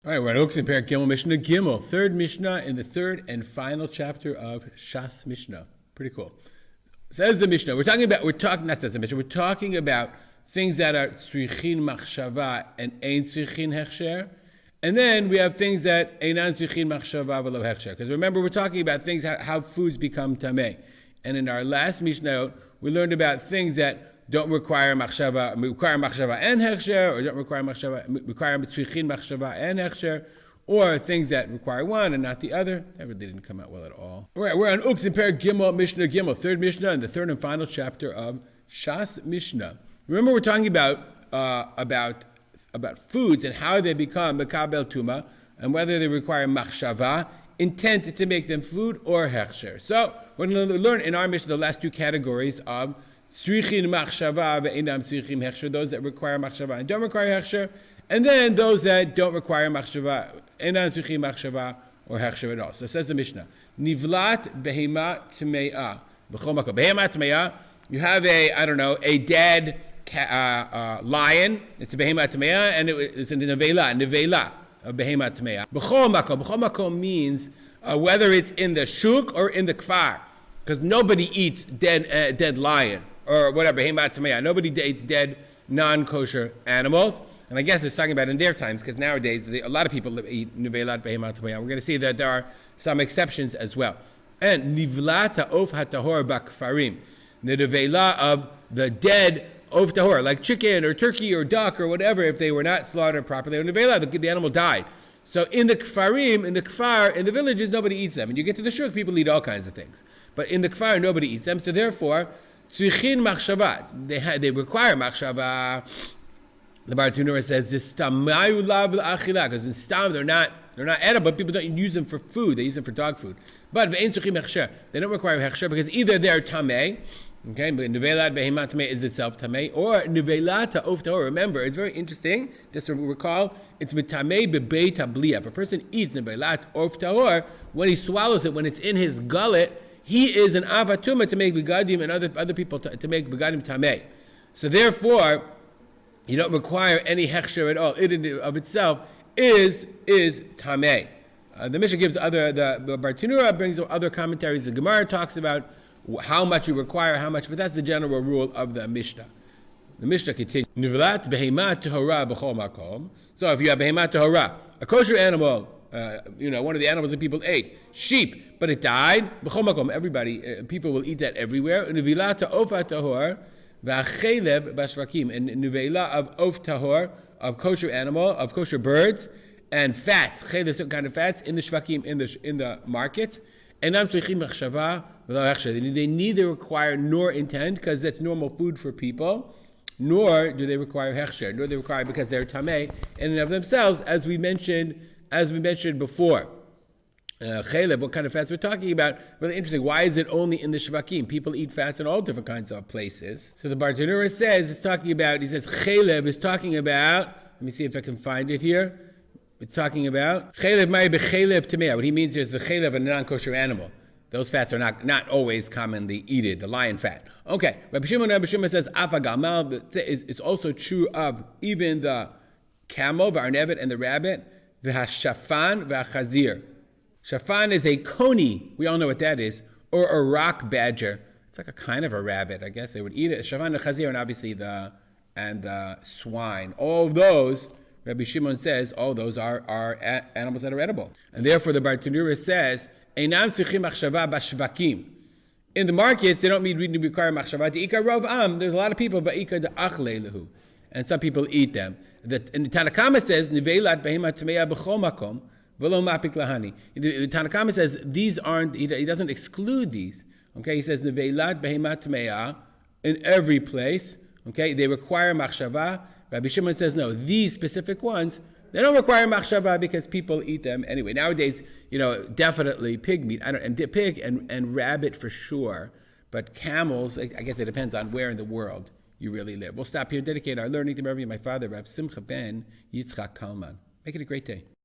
All right, we're on Uktzim Perek Gimel, Mishnah Gimel, third Mishnah in the third and final chapter of Shas Mishnah. Pretty cool. Says the Mishnah. We're talking about things that are tzrichin machshava and ein tzrichin hechsher, and then we have things that einan tzrichin machshava v'lo hechsher. Because remember, we're talking about things how foods become tameh. And in our last Mishnah, we learned about things that don't require machshava and hechsher, or don't require tzrichin machshava and hechsher, or things that require one and not the other. That really didn't come out well at all. All right, we're on Uktzim Perek Gimel, Mishnah Gimel, third Mishnah, and the third and final chapter of Shas Mishnah. Remember, we're talking about foods and how they become mekabel tuma, and whether they require machshava, intent to make them food, or hechsher. So we're going to learn in our Mishnah the last two categories of tzrichin machshava ve'inam tzrichin hechsher, those that require machshava and don't require hechsher, and then those that don't require machshava, inam tzrichin machshava or hechsher at all. So it says the Mishnah, nivlat behema tme'ah. Behema tme'ah, you have a dead lion, it's a behema tme'ah, and it's a nevela, a behema tme'ah. B'chol makom means whether it's in the shuk or in the kfar, because nobody eats dead lion, or whatever, behema tme'ah. Nobody eats dead, non-kosher animals. And I guess it's talking about in their times, because nowadays a lot of people eat nivelat behema tme'ah. We're going to see that there are some exceptions as well. And nivlat ha'of hatahor bakfarim, the nevela of the dead of tahor, like chicken or turkey or duck or whatever, if they were not slaughtered properly, or nevela, the animal died. So in the kfarim, in the kfar, in the villages, nobody eats them. And you get to the shuk, people eat all kinds of things. But in the kfar, nobody eats them. So therefore, tzrichin machshava, they require machshava. The Bartenura says, because in stam they're not edible, but people don't use them for food, they use them for dog food. But they don't require hechsher because either they're tameh, okay, but nevelat behema tameh is itself tameh, or nevelat ha'of tahor. Remember, it's very interesting, just to recall, it's mitameh bebei tabliya. If a person eats nevelat of tahor, when he swallows it, when it's in his gullet, he is an avatuma to make begadim and other people to make begadim tameh. So therefore, you don't require any hechsher at all. It in of itself is tameh. The Mishnah gives the Bartenura brings other commentaries. The Gemara talks about how much you require, how much, but that's the general rule of the Mishnah. The Mishnah continues. Nivlat behema tahora b'chol makom. So if you have behema tahora, a kosher animal, one of the animals that people ate, sheep, but it died, b'chol makom, people will eat that everywhere. Nivlat ta'ofa tahor v'achelev b'shvakim, and nivela of of tahor, of kosher animal, of kosher birds, and fats, chelev, certain kind of fats, in the shvakim, in the markets. And they neither require nor intend, because that's normal food for people, nor do they require hechsher, nor they require because they're tameh in and of themselves, as we mentioned before. Chelev, what kind of fats we're talking about? Really interesting. Why is it only in the shvakim? People eat fats in all different kinds of places. So the Bartenura says chelev is talking about. Let me see if I can find it here. It's talking about chelev may be chelev tameh. What he means is the chelev of a non-kosher animal. Those fats are not always commonly eaten, the lion fat. Okay, Rabbi Shimon says afagamal. It's also true of even the camel, the arnevet, and the rabbit. V'hashafan v'chazir. Shafan is a coney. We all know what that is, or a rock badger. It's like a kind of a rabbit, I guess they would eat it. Shafan and chazir, and obviously the swine. All those, Rabbi Shimon says, all those are animals that are edible, and therefore the Bartenura says, einam tzrichim machshava b'shvakim. In the markets, they don't require machshava. De'ikar rov am. There's a lot of people, ba'ikar de'achle lehu, and some people eat them. And the Tanakama says, nivelat behema tameya b'chol makom. The Tanakama says these aren't. He doesn't exclude these. Okay, he says neveilat behema tmeya in every place. Okay, they require machshava. Rabbi Shimon says no. These specific ones, they don't require machshava because people eat them anyway. Nowadays, definitely pig meat. Pig and rabbit for sure. But camels, I guess it depends on where in the world you really live. We'll stop here. Dedicate our learning to Rabbi, my father, Rav Simcha ben Yitzchak Kalman. Make it a great day.